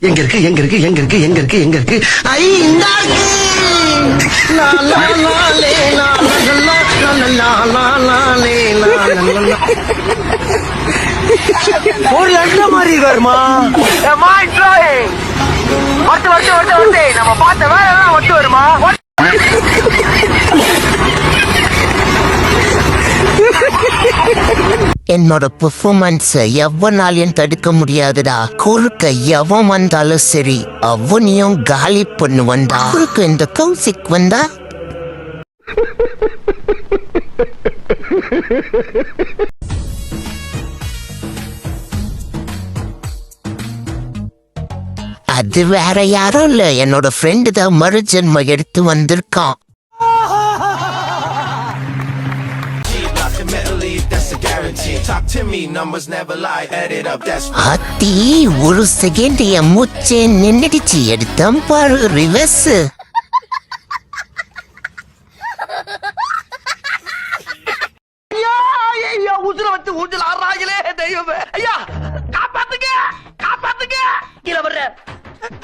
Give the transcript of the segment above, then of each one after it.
எங்க இருக்கு எங்க இருக்கு எங்க இருக்கு எங்க இருக்கு எங்க இருக்கு ஐ இந்தா இருக்கு. லா லா லா லே லா லா லா லா லா லா லே லா லா லா. ஒரு லட்சம் மாதிரி இருக்காருமா. நம்ம பார்த்த வேலை எல்லாம் ஒட்டு வருமா? என்னோட பெர்ஃபார்மன்ஸ் எவனாலையும் தடுக்க முடியாதுடா. குறுக்க எவன் வந்தாலும் சரி அவனையும் காலி பண்ணுவன்டா. குறுக்க இந்த கௌசிக் வந்தா அது வேற யாரும் இல்ல, என்னோட ஃப்ரெண்டு தான் மறுஜென்ம எடுத்து வந்திருக்கான். அத்தி ஒரு செகண்ட் என் மூச்சே நின்னுடுச்சு. எடுத்தம் பாரு ரிவர்ஸ். உசுர வச்சு ஊஞ்சல் ஆடுறாங்களே தெய்வமே. ஐயா காப்பாத்துங்க காப்பாத்துங்க. கீழே வர்ற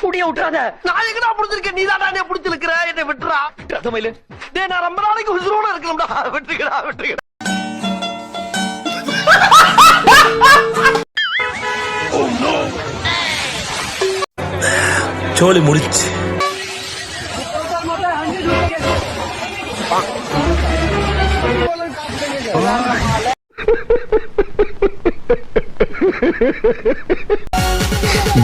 முடிய விட்டுறாத. நான் எங்கடா புடிச்சிருக்கேன், நீ தானே புடிச்சிருக்கிற. என்னை விட்டுறா ரதமையில. டேய் நான் ரொம்ப நாளைக்கு உசுரோட இருக்கணும்டா. விட்டுக்கடா விட்டுக்கடா. சோலி முடிச்சு.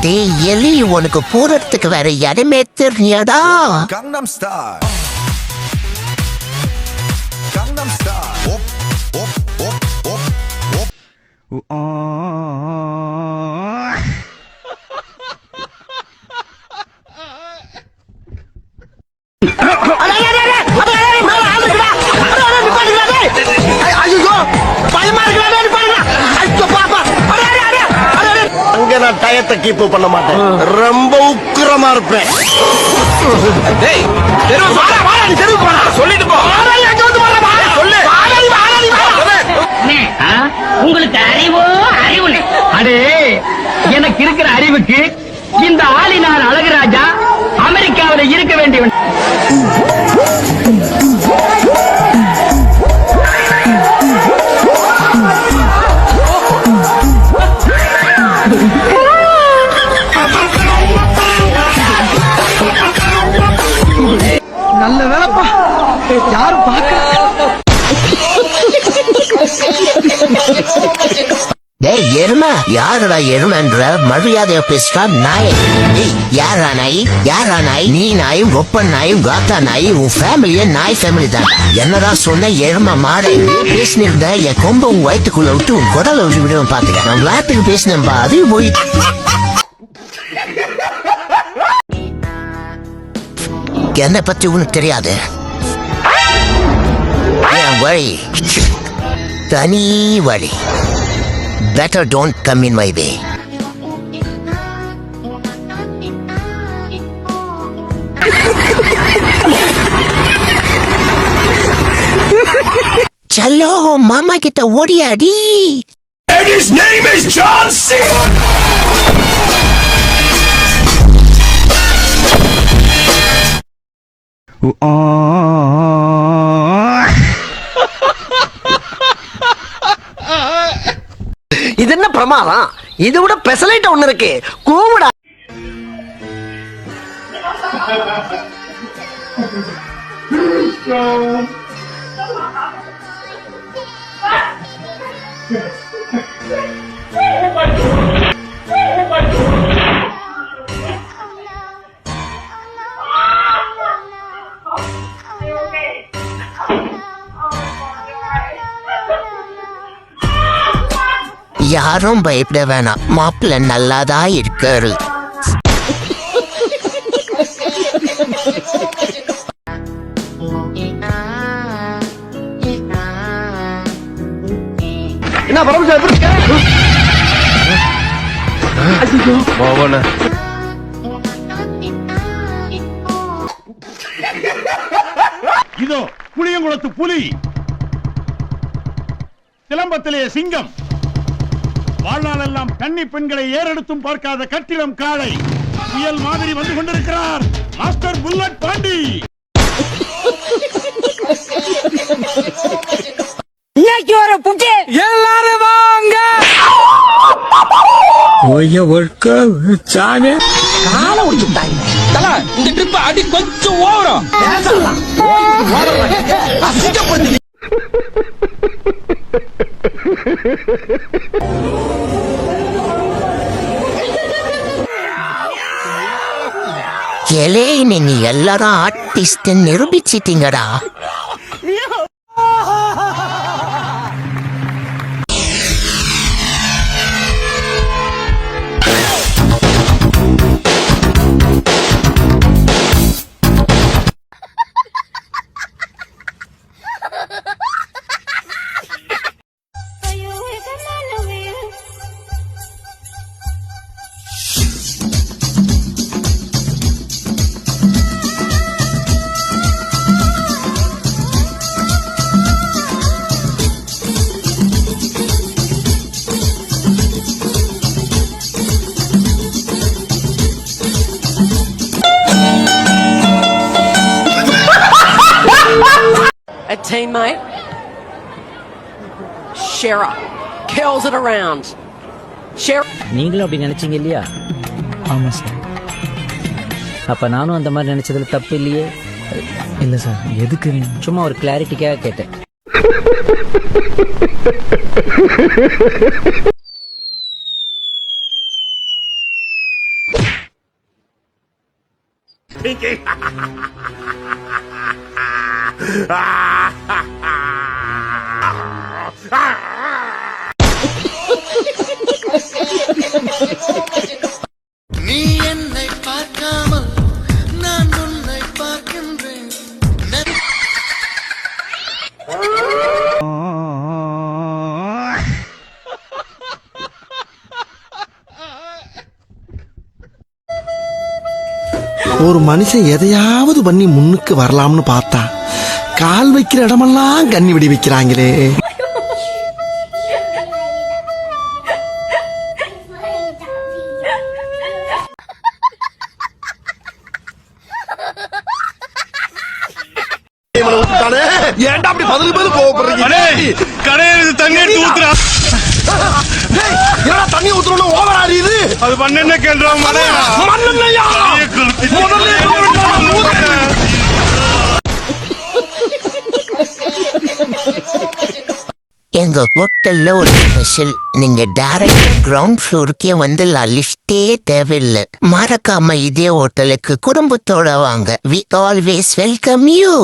டேய் எலி, உனக்கு போறதுக்கு வேற இடமே தெரியாதா? Gangnam Style. Gangnam Style. Op, op, op, op, op. அங்க நான் டயத்தை கீப் பண்ண மாட்டேன். ரொம்ப உக்கிரமா இருப்பேன். உங்களுக்கு அறிவோ அறிவு? அடே எனக்கு இருக்கிற அறிவுக்கு இந்த ஆளினார் அழகுராஜா அமெரிக்காவில் இருக்க வேண்டியவன். நல்ல வேலைப்பா, யாரும் பார்க்க. டேய் எருமை, யாரடா எருமன்ற மரியாதைய பேசுறா நாய். டேய் யாரா நாய், யாரா நாய்? நீ நாயும் ஒப்ப நாயும் காத்தா நாய், உன் ஃபேமிலியே நாய் ஃபேமிலி தான். என்னடா சொன்ன எருமை மாடை. பேசினிருந்த என் கொம்ப உன் வயிற்றுக்குள்ள விட்டு உன் குடலை விட்டு விடுவேன் பாத்துக்க. நான் விளையாட்டுக்கு பேசினேன்பா, அதையும் போய். என்னை பத்தி உனக்கு தெரியாது. என் வழி தனி வழி. Better don't come in my way. चलो मामा கிட்ட ஓடியாடி. And his name is John C. இது என்ன பிரமாதம்? இது விட பெசலைட் ஒண்ணு இருக்கு. கூவுடா. யாரும் பயப்பட வேணாம், மாப்பிள்ள நல்லாதான் இருக்காரு. என்ன பரமசிவம் எப்படி இருக்க? இதோ புளியங்குளத்து புலி, சிலம்பத்திலே சிங்கம், வாழ்நாளெல்லாம் கன்னி பெண்களை ஏறெடுத்தும் பார்க்காத கட்டிடம் காளை புயல் மாதிரி வந்து கொண்டிருக்கிறார் மாஸ்டர் புல்லட் பாண்டி. எல்லாரும் வாங்க காலை ஒடிச்சுட்டாங்க. இந்த ட்ரிப் அடி கொஞ்சம் ஓவரம். எலே நீங்க எல்லாரும் artist நிரூபிச்சிட்டீங்கடா. A teammate, Shera, curls it around. Shera. நீங்களும் அப்படி நினைச்சீங்க இல்லையா? ஆமா சார். அப்ப நானும் அந்த மாதிரி நினைச்சதுல தப்பு இல்லையே? இல்ல சார். எதுக்கு? சும்மா ஒரு கிளாரிட்டிக்காக கேட்டேன். நீ என்னை பார்க்காமல் நான் உன்னை பார்க்கின்றேன். ஒரு மனுஷன் எதையாவது பண்ணி முன்னுக்கு வரலாம்னு பார்த்தா கால் வைக்கிற இடமெல்லாம் கண்ணி விடி வைக்கிறாங்களே. ஏன்டா அப்படி பதில் கோவப்படுறீங்க? கடையில தண்ணி எடுத்து ஊத்துறா. ஏன்னா தண்ணி ஊத்துறோம் ஓவர் ஆறியுது. அது பண்ண கேள்றோம் மண்ணெண்ணையா? எங்க ஹோட்டல்ல ஒரு ஸ்பெஷல். நீங்க டைரக்டா கிரவுண்ட் ஃப்ளோருக்கே வந்துடலாம். லிஃப்டே தேவையில்லை. மறக்காம இதே ஹோட்டலுக்கு குடும்பத்தோட வாங்க. We always welcome you.